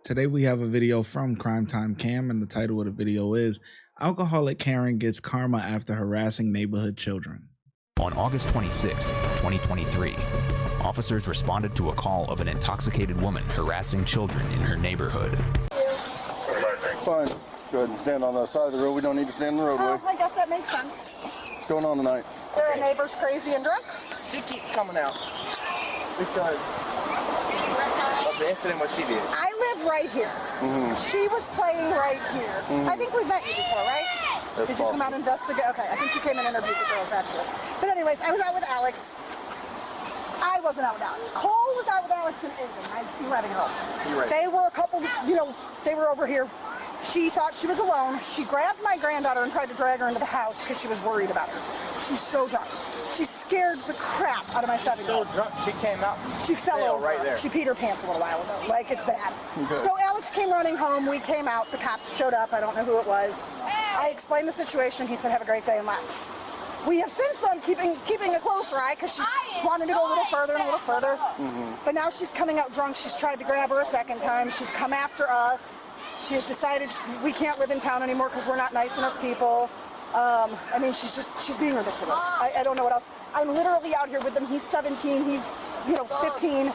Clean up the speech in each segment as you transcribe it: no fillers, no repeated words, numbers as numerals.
Today we have a video from Crime Time Cam, and the title of the video is Alcoholic Karen Gets Karma After Harassing Neighborhood Children. On August 26, 2023, officers responded to a call of an intoxicated woman harassing children in her neighborhood. Fine. Go ahead and stand on the side of the road. We don't need to stand in the roadway. I guess that makes sense. What's going on tonight? Their neighbor's crazy and drunk. She keeps coming out because of the incident what she did. I live right here. She was playing right here. I think we've met you before, right? That's Did you come out and investigate? Okay, I think you came and interviewed the girls actually. But anyways, I was out with Alex. I wasn't out with Alex. Cole was out with Alex and Aidan, my 11-year-old. You're right. They were a couple, they were over here. She thought she was alone. She grabbed my granddaughter and tried to drag her into the house because she was worried about her. She's so drunk. She scared the crap out of my 7-year-old. So drunk, she came out. She fell over. right there. She peed her pants a little while ago. Like, it's bad. Okay. So Alex came running home. We came out. The cops showed up. I don't know who it was. I explained the situation. He said, have a great day, and left. We have since then keeping a closer eye because she's wanted to go a little further and a little further. But now she's coming out drunk. She's tried to grab her a second time. She's come after us. She has decided we can't live in town anymore because we're not nice enough people. I mean, she's being ridiculous. I don't know what else. I'm literally out here with them. He's 17, he's, 15.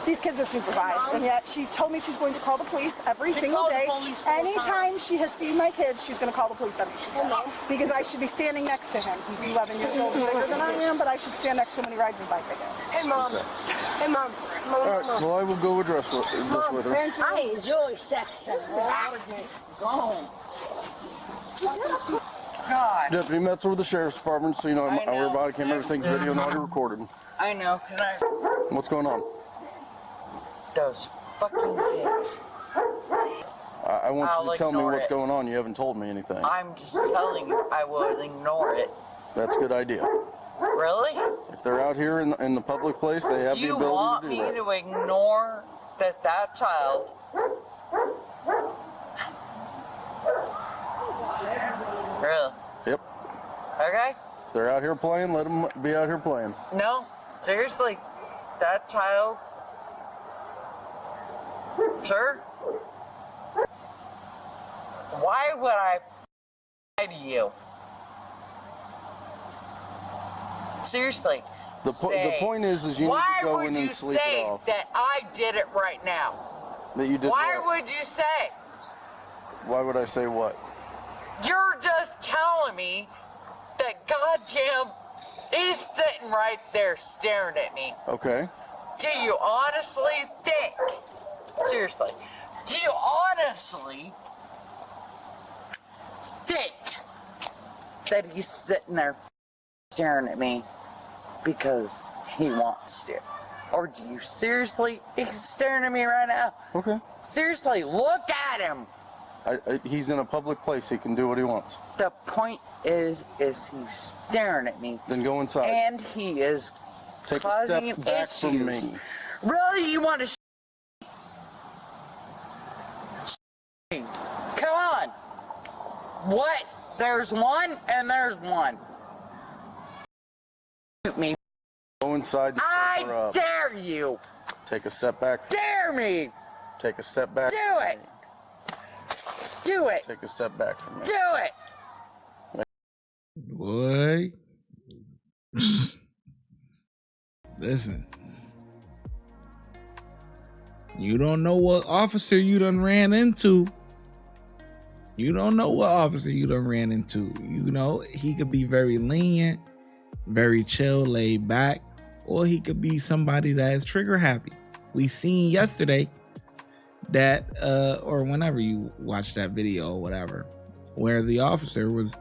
These kids are supervised, and yet she told me she's going to call the police every single day. Anytime she has seen my kids, she's going to call the police on me, she said. Because I should be standing next to him. He's 11 years old, bigger than I am, but I should stand next to him when he rides his bike, I guess. Hey, Mom. Okay. Hey, Mom. All right, well, I will go address this with her. Thank you. I enjoy sex and that. God. Deputy Metzer with the Sheriff's Department, so you know I'm aware about it. Everything's video and audio recorded. I know. Can I? What's going on? Those fucking kids. I want you to tell me ignore what's it. going on. You haven't told me anything. I'm just telling you, I will ignore it. That's a good idea. Really? If they're out here in the public place, they have the You ability want to me do that. to ignore that child? Really? Yep. Okay? If they're out here playing, let them be out here playing. No, seriously, that child. Sure. Why would I lie to you? Seriously. The point is you need to Why go would in you and sleep it say off. that I did it right now? That you did Why what? would you say? Why would I say what? You're just telling me that goddamn he's sitting right there staring at me. Okay. Do you honestly think, seriously, do you honestly think that he's sitting there staring at me because he wants to? Or do you seriously, he's staring at me right now? Okay. Seriously, look at him. He's in a public place. He can do what he wants. The point is he's staring at me. Then go inside. And he is Take a causing step back issues. from me. Really, you want to? Come on. What? There's one and there's one. Shoot me. Go inside. I dare you. Take a step back. Dare me. Take a step back. Do it. Do it. Take a step back from me. Do it. Boy. Listen. You don't know what officer you done ran into. You don't know what officer you done ran into. You know, he could be very lenient, very chill, laid back, or he could be somebody that is trigger happy. We seen yesterday that, or whenever you watch that video or whatever, where the officer was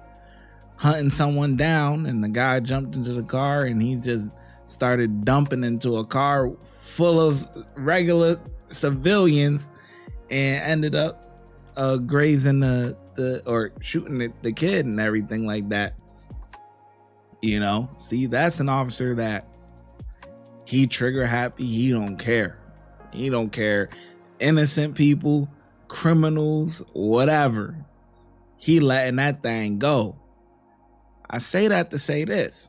hunting someone down and the guy jumped into the car and he just started dumping into a car full of regular civilians and ended up grazing the or shooting the kid and everything like that. You know, see, that's an officer that he trigger happy. He don't care. He don't care. Innocent people, criminals, whatever. He letting that thing go. I say that to say this.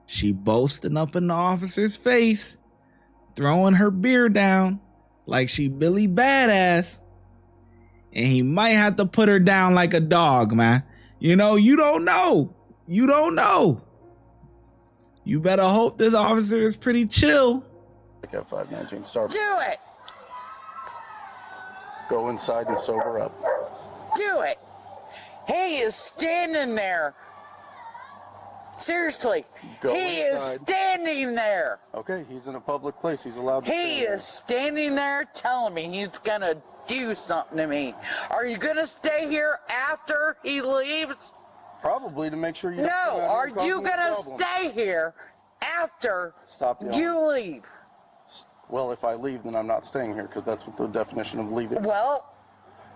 She boasting up in the officer's face, throwing her beer down, like she Billy Badass, and he might have to put her down like a dog, man. You know, you don't know. You don't know. You better hope this officer is pretty chill. Like F519, start. Do it. Go inside and sober up. Do it. He is standing there. Seriously. Go He is inside. standing there. Okay, he's in a public place. He's allowed to He stand there. is standing there telling me he's gonna do something to me. Are you gonna stay here after he leaves? Probably to make sure you don't come No, out are here causing you a gonna problem. stay here after Stop yelling. you leave? Well, if I leave, then I'm not staying here because that's what the definition of leaving. Well,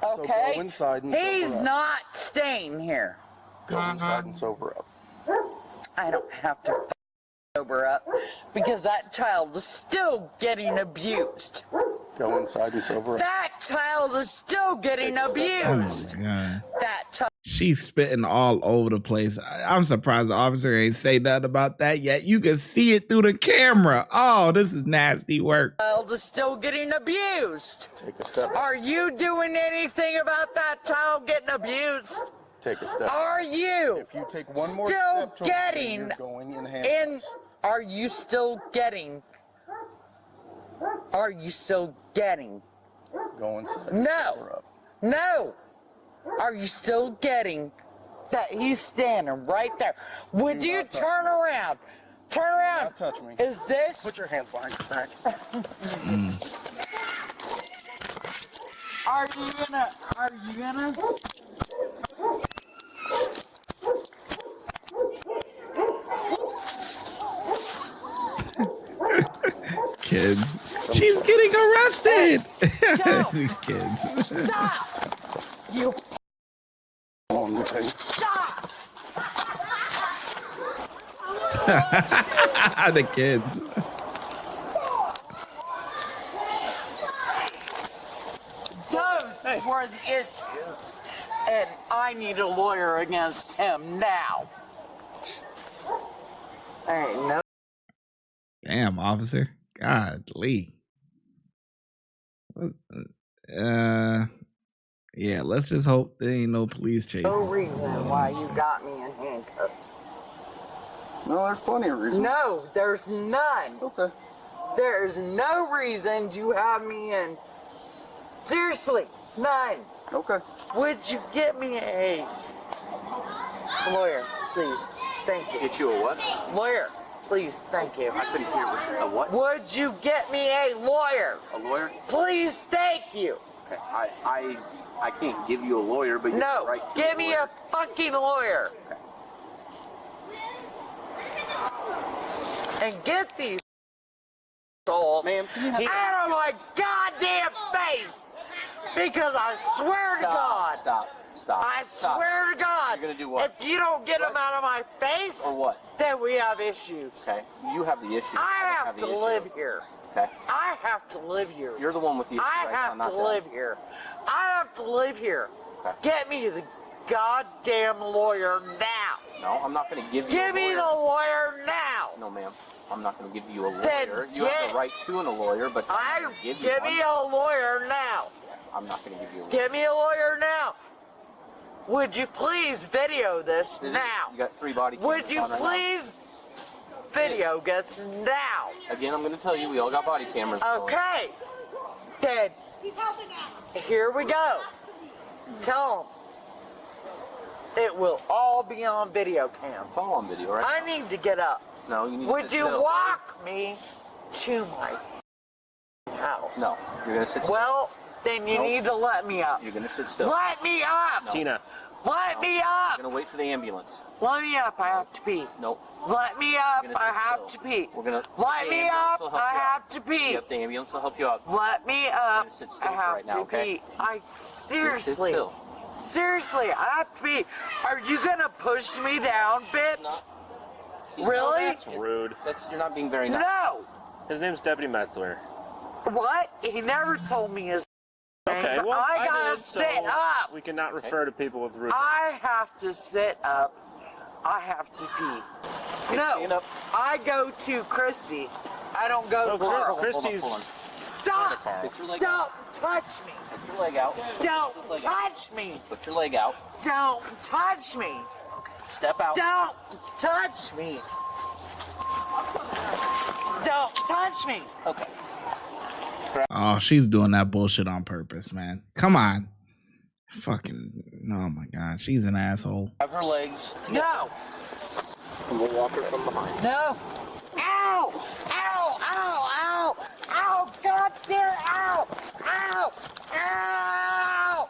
okay. go inside and He's sober up. not staying here. Go inside and sober up. I don't have to sober up because that child is still getting abused. Go inside and sober up. That child is still getting abused. Oh my God. That child. She's spitting all over the place. I'm surprised the officer ain't say nothing about that yet. You can see it through the camera. Oh, this is nasty work. Child is still getting abused. Take a step. Are you doing anything about that child getting abused? Take a step. Are you If you take one more still step towards getting me, you're going in handcuffs. Are you still getting? Are you still getting? Go inside. No. Sober up. No. Are you still getting that he's standing right there? Would Do you not touch turn me. around? Turn around. not touch me. Is this? Put your hands behind your back. Are you gonna? Kids. She's getting arrested. Stop. These kids. Stop! You On the tape. stop! The kids. Those were the issues, and I need a lawyer against him now. There ain't no. Damn, officer. Godly. Yeah, let's just hope there ain't no police chasing. No reason why you got me in handcuffs. No, there's plenty of reasons. No, there's none. Okay. There's no reason you have me in. Seriously, none. Okay. Would you get me a lawyer, please? Thank you. Get you a what? Lawyer, please, thank you. I couldn't hear what you. A what? Would you get me a lawyer? A lawyer? Please, thank you. Okay. I can't give you a lawyer, but you have No, the right to give me a fucking lawyer. And get these souls Ma'am, out of my goddamn face. Because I swear to God. Stop. I swear to God. You're gonna do what? If you don't get them out of my face, Or what? then we have issues. Okay. You have the issue. I don't have to the issue. live here. Okay. I have to live here. You're the one with the issue I right now, have not to them. live here. I have to live here. Okay. Get me the goddamn lawyer now. No, I'm not going to give you Give a me the lawyer. lawyer now. No, ma'am. I'm not going to give you a Then lawyer. You have get- the right to a lawyer, but I'm not gonna give you Give me one. a lawyer now. I'm not going to give you a lawyer. Give me a lawyer now. Would you please video this now? You got 3 body cameras Would you on right now. please video this now? Again, I'm going to tell you, we all got body cameras. going. Okay. Then here we go. Tell them. It will all be on video cam. It's all on video, right? I need to get up. No, you need to Would sit you still. walk me to my house? No, you're going to sit still. Well, then you Nope. need to let me up. You're going to sit still. Let me up. No. Tina, Let me You're up. going to wait for the ambulance. Let me up. I have to pee. Nope. Let me up. You're gonna I sit have still. to pee. We're gonna. Let the me ambulance up. will help I you out. have to pee. Yep, the ambulance will help you out. Let me up. gonna sit still I for have right now, to okay? pee. I Just seriously. sit still. Seriously, I have to pee. Are you gonna push me down, bitch? No. Really? that's rude. You're not being very nice. No. His name's Deputy Metzler. What? He never told me his name. Okay, well, I gotta did, so sit up. We cannot refer to people with rude. I have to sit up. I have to pee. No, stand up. I go to Chrissy. I don't go to No, Carl. Christie's. Stop! Put your leg Don't out. touch me! Put your leg out. Don't touch me! Put your leg out. Don't touch me! Step out. Don't touch me! Don't touch me! Okay. Oh, she's doing that bullshit on purpose, man. Come on. Fucking, oh my God. She's an asshole. Grab her legs. Together. No! And we'll walk her from behind. No! Ow! Ow! Ow! Ow! Ow! God damn! Ow! Ow! Ow!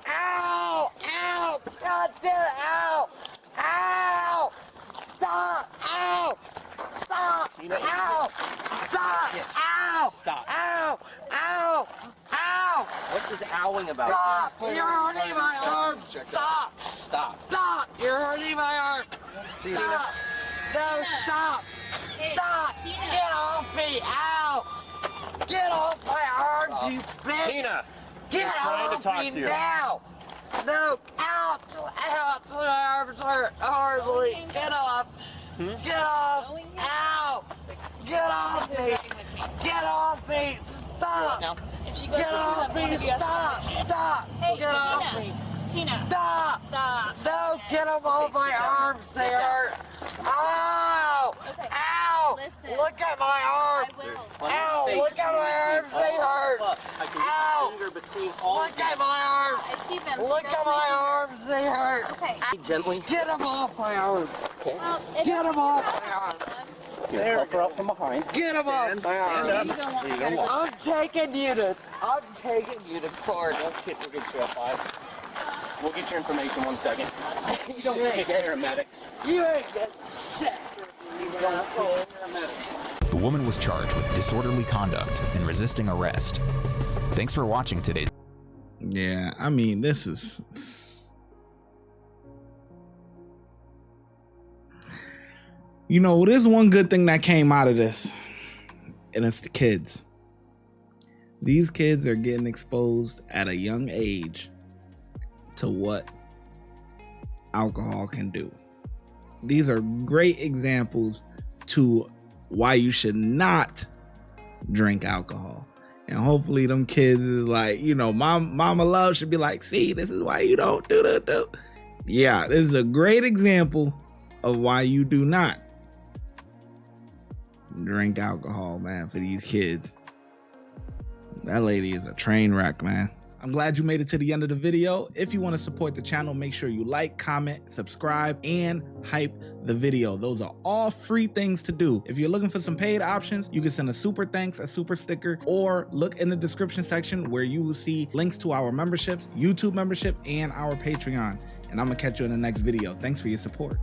Ow! Ow! God damn! Ow! Ow! Stop! Ow! Stop! Ow! Stop! Ow! Stop. Ow! Ow! Ow! What is owling about? Stop! You're hurting my arm! Stop! Stop. Stop! You're hurting my arm! Stop! No, stop! Stop! Get off me! Ow! Get off my arms, you bitch! Tina! Get trying to off talk me to you. now! No! Ouch! Ouch! My arms hurt horribly! Get off! Get off! Ow! Get off me! Get off me! Stop! Now. If she goes Get to off me! Stop! Stop! Hey, Get off me! Tina. Stop! Stop. No! Get them off my arms! They hurt! Ow! Okay. Ow! Listen. Look at my arm! I will. Ow! Look at my arms! They hurt! Look, I can Ow! get my finger between all Look at my arms! I see them. Look at my arms! They hurt! Okay. Gently. Get them off my arms! Well, it Get doesn't them off matter. my arms! Here, help her up from behind. Get them off my arms! You don't want There you her go. to- I'm taking you to court. We'll get you up 5. We'll get your information 1 second. You don't get shit. Paramedics. You ain't get shit. You asshole. Paramedics. The woman was charged with disorderly conduct and resisting arrest. Thanks for watching today's. Yeah, I mean, this is... You know, there's one good thing that came out of this, and it's the kids. These kids are getting exposed at a young age to what alcohol can do. These are great examples to why you should not drink alcohol. And hopefully them kids is like, you know, mama love should be like, see, this is why you don't do. Yeah, this is a great example of why you do not drink alcohol, man, for these kids. That lady is a train wreck, man. I'm glad you made it to the end of the video. If you want to support the channel, make sure you like, comment, subscribe, and hype the video. Those are all free things to do. If you're looking for some paid options, you can send a super thanks, a super sticker, or look in the description section where you will see links to our memberships, YouTube membership, and our Patreon. And I'm gonna catch you in the next video. Thanks for your support.